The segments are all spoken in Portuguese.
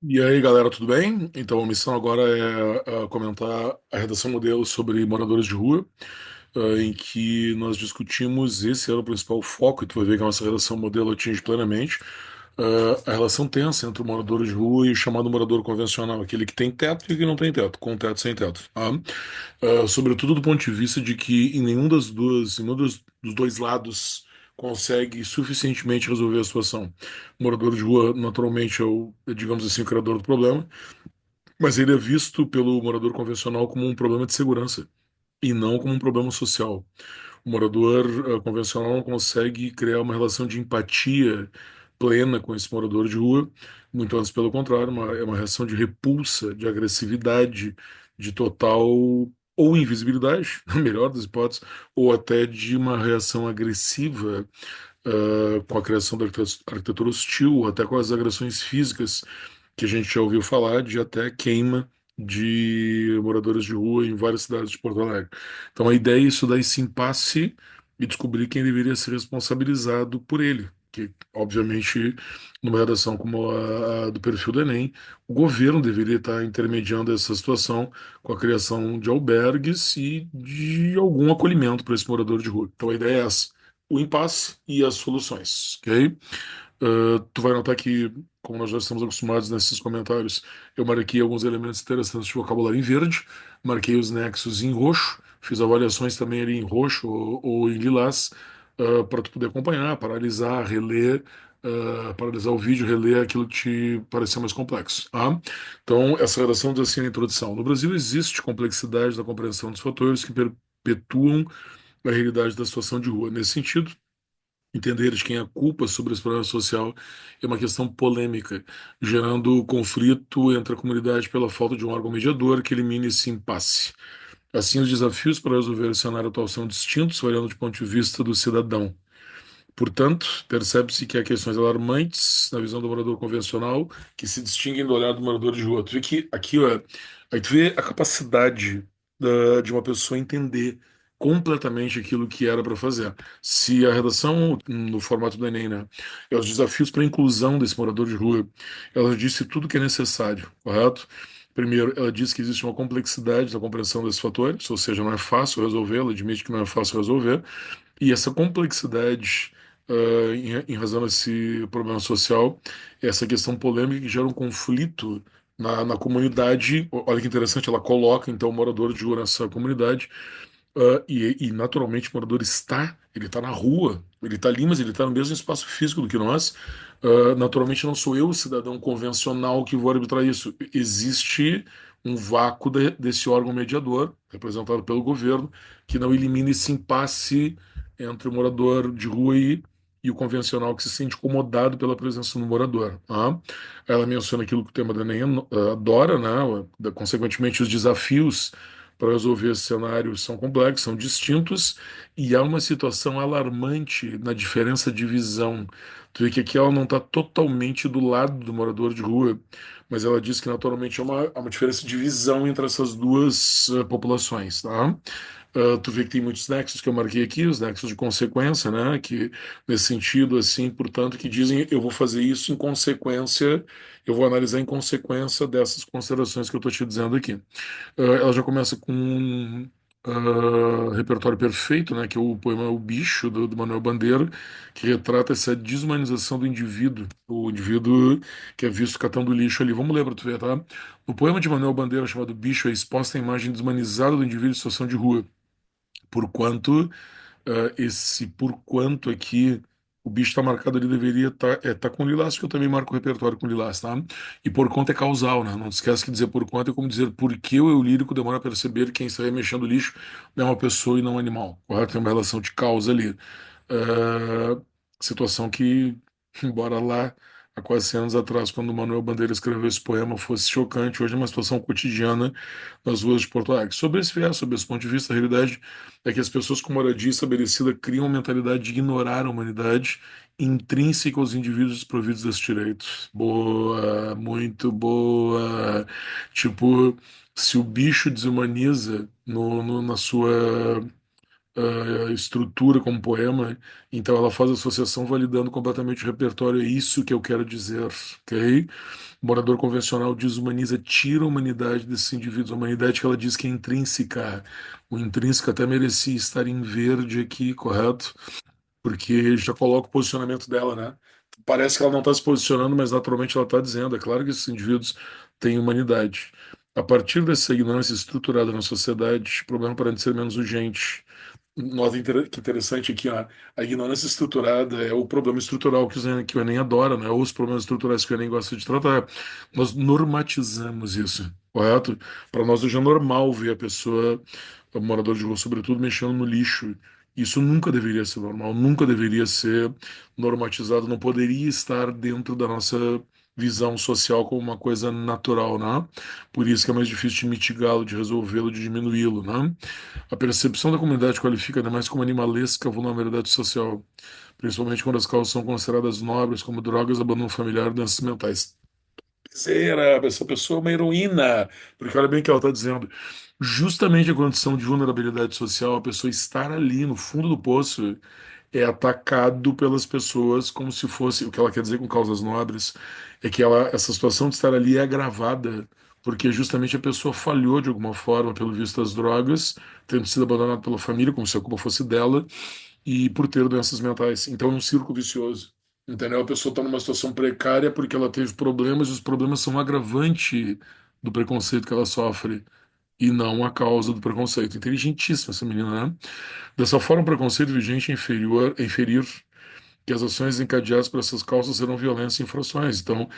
E aí, galera, tudo bem? Então, a missão agora é comentar a redação modelo sobre moradores de rua, em que nós discutimos, esse era o principal foco, e tu vai ver que a nossa redação modelo atinge plenamente, a relação tensa entre o morador de rua e o chamado morador convencional, aquele que tem teto e que não tem teto, com teto e sem teto. Tá? Sobretudo do ponto de vista de que em nenhum dos dois lados consegue suficientemente resolver a situação. O morador de rua, naturalmente, digamos assim, o criador do problema, mas ele é visto pelo morador convencional como um problema de segurança e não como um problema social. O morador convencional não consegue criar uma relação de empatia plena com esse morador de rua, muito antes pelo contrário, é uma reação de repulsa, de agressividade, de total ou invisibilidade, na melhor das hipóteses, ou até de uma reação agressiva com a criação da arquitetura hostil, ou até com as agressões físicas que a gente já ouviu falar de até queima de moradores de rua em várias cidades de Porto Alegre. Então a ideia é estudar esse impasse e descobrir quem deveria ser responsabilizado por ele. Que, obviamente, numa redação como a do perfil do Enem, o governo deveria estar intermediando essa situação com a criação de albergues e de algum acolhimento para esse morador de rua. Então a ideia é essa: o impasse e as soluções, ok? Tu vai notar que, como nós já estamos acostumados nesses comentários, eu marquei alguns elementos interessantes de vocabulário em verde, marquei os nexos em roxo, fiz avaliações também ali em roxo ou em lilás, para tu poder acompanhar, paralisar, reler, paralisar o vídeo, reler aquilo que te parecer mais complexo. Tá? Então, essa redação diz assim na introdução: no Brasil existe complexidade na compreensão dos fatores que perpetuam a realidade da situação de rua. Nesse sentido, entender de quem é a culpa sobre esse problema social é uma questão polêmica, gerando conflito entre a comunidade pela falta de um órgão mediador que elimine esse impasse. Assim, os desafios para resolver o cenário atual são distintos, olhando do ponto de vista do cidadão. Portanto, percebe-se que há questões alarmantes na visão do morador convencional que se distinguem do olhar do morador de rua. Tu vê que aqui, ó, aí tu vê a capacidade de uma pessoa entender completamente aquilo que era para fazer. Se a redação, no formato do Enem, né, é os desafios para a inclusão desse morador de rua, ela disse tudo que é necessário, correto? Primeiro, ela diz que existe uma complexidade na compreensão desses fatores, ou seja, não é fácil resolver, ela admite que não é fácil resolver, e essa complexidade, em razão desse problema social, essa questão polêmica que gera um conflito na comunidade. Olha que interessante, ela coloca então o morador de rua nessa comunidade, e naturalmente o morador ele está na rua, ele está ali, mas ele está no mesmo espaço físico do que nós. Naturalmente não sou eu, o cidadão convencional, que vou arbitrar isso. Existe um vácuo desse órgão mediador, representado pelo governo, que não elimina esse impasse entre o morador de rua e o convencional que se sente incomodado pela presença do morador. Tá? Ela menciona aquilo que o tema da Enem adora, né? Consequentemente, os desafios para resolver esse cenário são complexos, são distintos, e há uma situação alarmante na diferença de visão. Tu vê que aqui ela não está totalmente do lado do morador de rua, mas ela diz que naturalmente há uma diferença de visão entre essas duas populações, tá? Tu vê que tem muitos nexos que eu marquei aqui, os nexos de consequência, né? Que nesse sentido, assim, portanto, que dizem eu vou fazer isso em consequência, eu vou analisar em consequência dessas considerações que eu estou te dizendo aqui. Ela já começa com um repertório perfeito, né? Que é o poema O Bicho, do Manuel Bandeira, que retrata essa desumanização do indivíduo, o indivíduo que é visto catando lixo ali. Vamos ler para tu ver, tá? No poema de Manuel Bandeira chamado Bicho é exposta a imagem desumanizada do indivíduo em situação de rua. Porquanto esse porquanto aqui o bicho está marcado ali deveria tá com lilás, que eu também marco o repertório com lilás, tá? E por conta é causal, né? Não esquece que dizer por conta é como dizer por que o eu lírico demora a perceber que quem está remexendo o lixo é uma pessoa e não um animal, correto? Tem uma relação de causa ali. Ah, situação que, embora lá há quase 100 anos atrás, quando o Manuel Bandeira escreveu esse poema, fosse chocante, hoje é uma situação cotidiana nas ruas de Porto Alegre. Sobre esse viés, sobre esse ponto de vista, a realidade é que as pessoas com moradia estabelecida criam uma mentalidade de ignorar a humanidade intrínseca aos indivíduos desprovidos desses direitos. Boa, muito boa. Tipo, se o bicho desumaniza na sua estrutura como poema, então ela faz associação validando completamente o repertório, é isso que eu quero dizer, ok? O morador convencional desumaniza, tira a humanidade desses indivíduos, a humanidade que ela diz que é intrínseca. O intrínseco até merecia estar em verde aqui, correto? Porque já coloca o posicionamento dela, né? Parece que ela não está se posicionando, mas naturalmente ela está dizendo. É claro que esses indivíduos têm humanidade. A partir dessa ignorância estruturada na sociedade, o problema parece ser menos urgente. Nota que interessante aqui, ó. A ignorância estruturada é o problema estrutural que o Enem adora, né? Ou os problemas estruturais que o Enem gosta de tratar. Nós normatizamos isso, correto? Para nós hoje é normal ver a pessoa, o morador de rua, sobretudo, mexendo no lixo. Isso nunca deveria ser normal, nunca deveria ser normatizado, não poderia estar dentro da nossa visão social como uma coisa natural, né? Por isso que é mais difícil de mitigá-lo, de resolvê-lo, de diminuí-lo, né? A percepção da comunidade qualifica ainda mais como animalesca a vulnerabilidade social, principalmente quando as causas são consideradas nobres, como drogas, abandono familiar e doenças mentais. Será, essa pessoa é uma heroína, porque olha bem o que ela está dizendo. Justamente a condição de vulnerabilidade social, a pessoa estar ali no fundo do poço, é atacado pelas pessoas como se fosse, o que ela quer dizer com causas nobres, é que essa situação de estar ali é agravada, porque justamente a pessoa falhou de alguma forma, pelo visto das drogas, tendo sido abandonada pela família, como se a culpa fosse dela, e por ter doenças mentais. Então é um círculo vicioso. Entendeu? A pessoa está numa situação precária porque ela teve problemas e os problemas são um agravante do preconceito que ela sofre e não a causa do preconceito. Inteligentíssima essa menina, né? Dessa forma, o preconceito vigente é inferir que as ações encadeadas por essas causas serão violência e infrações. Então,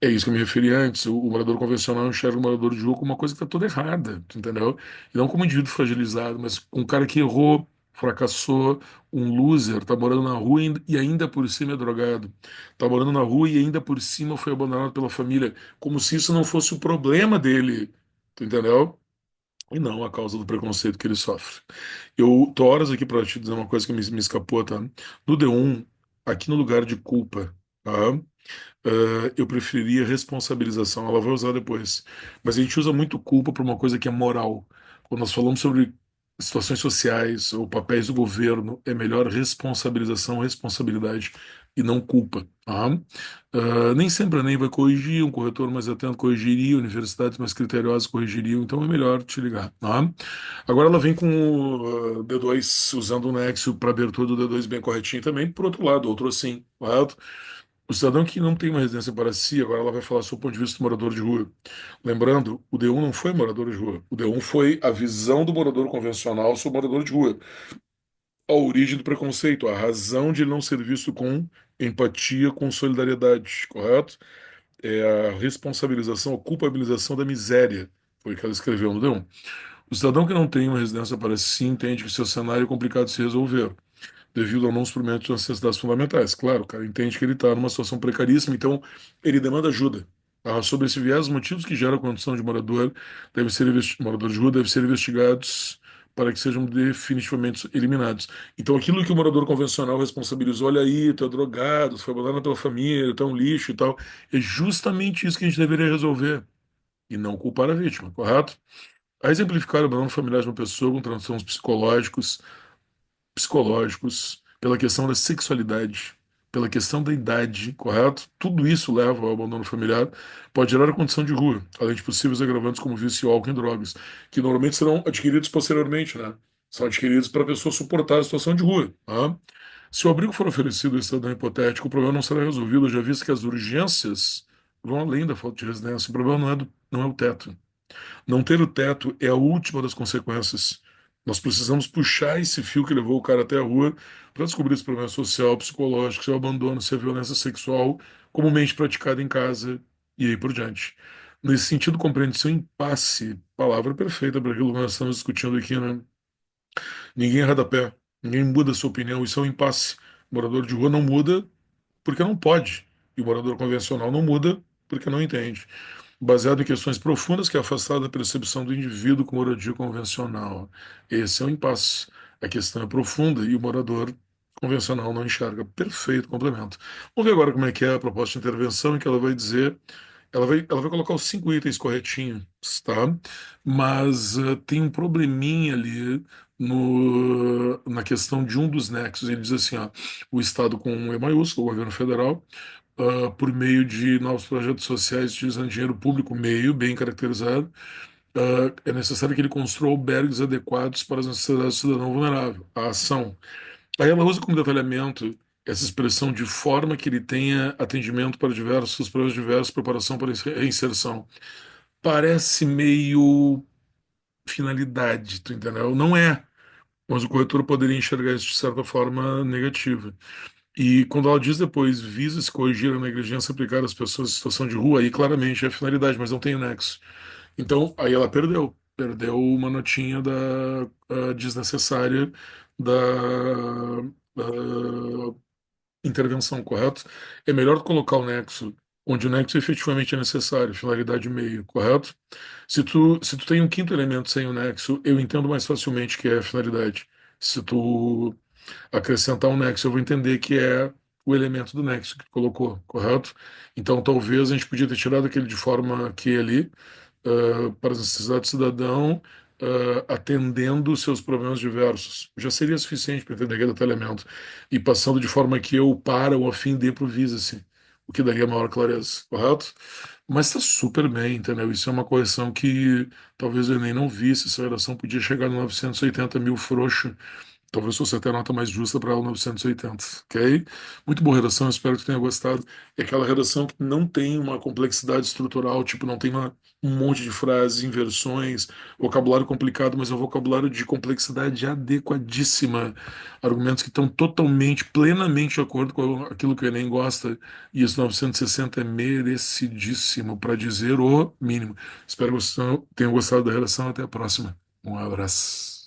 é isso que eu me referi antes. O morador convencional enxerga o morador de rua como uma coisa que está toda errada, tu entendeu? E não como um indivíduo fragilizado, mas um cara que errou, fracassou, um loser, tá morando na rua e ainda por cima é drogado. Tá morando na rua e ainda por cima foi abandonado pela família, como se isso não fosse o problema dele, tu entendeu? E não a causa do preconceito que ele sofre. Eu tô horas aqui para te dizer uma coisa que me escapou, tá? No D1, aqui no lugar de culpa, tá? Eu preferiria responsabilização, ela vai usar depois. Mas a gente usa muito culpa para uma coisa que é moral. Quando nós falamos sobre situações sociais ou papéis do governo, é melhor responsabilização, responsabilidade e não culpa. Tá? Nem sempre a ENEM vai corrigir, um corretor mais atento corrigiria, universidades mais criteriosas corrigiriam, então é melhor te ligar. Tá? Agora ela vem com o D2 usando o Nexo para abertura do D2 bem corretinho também, por outro lado, outro assim, correto? O cidadão que não tem uma residência para si, agora ela vai falar sobre o ponto de vista do morador de rua. Lembrando, o D1 não foi morador de rua. O D1 foi a visão do morador convencional sobre o morador de rua. A origem do preconceito, a razão de ele não ser visto com empatia, com solidariedade, correto? É a responsabilização, a culpabilização da miséria. Foi o que ela escreveu no D1. O cidadão que não tem uma residência para si entende que seu cenário é complicado de se resolver devido ao não suprimento de necessidades fundamentais. Claro, o cara entende que ele está numa situação precaríssima, então ele demanda ajuda. Sobre esse viés, os motivos que geram a condição de morador morador de rua devem ser investigados para que sejam definitivamente eliminados. Então, aquilo que o morador convencional responsabilizou, olha aí, tu é drogado, tu foi abandonado pela família, tu é um lixo e tal, é justamente isso que a gente deveria resolver e não culpar a vítima, correto? A exemplificar o abandono familiar de uma pessoa com transtornos psicológicos, pela questão da sexualidade, pela questão da idade, correto? Tudo isso leva ao abandono familiar, pode gerar a condição de rua, além de possíveis agravantes como vício, álcool e drogas, que normalmente serão adquiridos posteriormente, né? São adquiridos para a pessoa suportar a situação de rua, tá? Se o abrigo for oferecido em estado hipotético, o problema não será resolvido, já visto que as urgências vão além da falta de residência. O problema não é o teto. Não ter o teto é a última das consequências. Nós precisamos puxar esse fio que levou o cara até a rua para descobrir esse problema social, psicológico, se é o abandono, se é a violência sexual, comumente praticada em casa e aí por diante. Nesse sentido, compreende seu impasse, palavra perfeita para aquilo que nós estamos discutindo aqui, né? Ninguém erra da pé, ninguém muda a sua opinião, isso é um impasse. O morador de rua não muda porque não pode, e o morador convencional não muda porque não entende baseado em questões profundas que é afastada da percepção do indivíduo com moradia convencional. Esse é o impasse. A questão é profunda e o morador convencional não enxerga. Perfeito complemento. Vamos ver agora como é que é a proposta de intervenção, em que ela vai dizer, ela vai colocar os 5 itens corretinhos, tá? Mas tem um probleminha ali na questão de um dos nexos. Ele diz assim, ó, o Estado com um E maiúsculo, o governo federal, por meio de novos projetos sociais utilizando dinheiro público, meio bem caracterizado, é necessário que ele construa albergues adequados para as necessidades do cidadão vulnerável. A ação. Aí ela usa como detalhamento essa expressão de forma que ele tenha atendimento para diversos problemas diversos, preparação para reinserção. Parece meio finalidade, tu entendeu? Não é, mas o corretor poderia enxergar isso de certa forma negativa. E quando ela diz depois, visa-se corrigir a negligência aplicada às pessoas em situação de rua, aí claramente é a finalidade, mas não tem nexo. Então, aí ela perdeu uma notinha desnecessária da intervenção, correto? É melhor colocar o nexo onde o nexo efetivamente é necessário, finalidade meio, correto? Se tu tem um quinto elemento sem o nexo, eu entendo mais facilmente que é a finalidade. Se tu acrescentar um nexo, eu vou entender que é o elemento do nexo que tu colocou, correto? Então, talvez a gente podia ter tirado aquele de forma que ali, para as necessidades do cidadão, atendendo seus problemas diversos. Já seria suficiente para entender aquele detalhamento. E passando de forma que eu, para ou a fim de improvisa-se, o que daria maior clareza, correto? Mas está super bem, entendeu? Isso é uma correção que talvez o Enem não visse. Essa redação podia chegar no 980 mil frouxo. Talvez fosse até a nota mais justa para ela 980, ok? Muito boa redação, espero que tenha gostado. É aquela redação que não tem uma complexidade estrutural, tipo, não tem um monte de frases, inversões, vocabulário complicado, mas é um vocabulário de complexidade adequadíssima. Argumentos que estão totalmente, plenamente de acordo com aquilo que o Enem gosta. E esse 960 é merecidíssimo, para dizer o mínimo. Espero que vocês tenham gostado da redação. Até a próxima. Um abraço.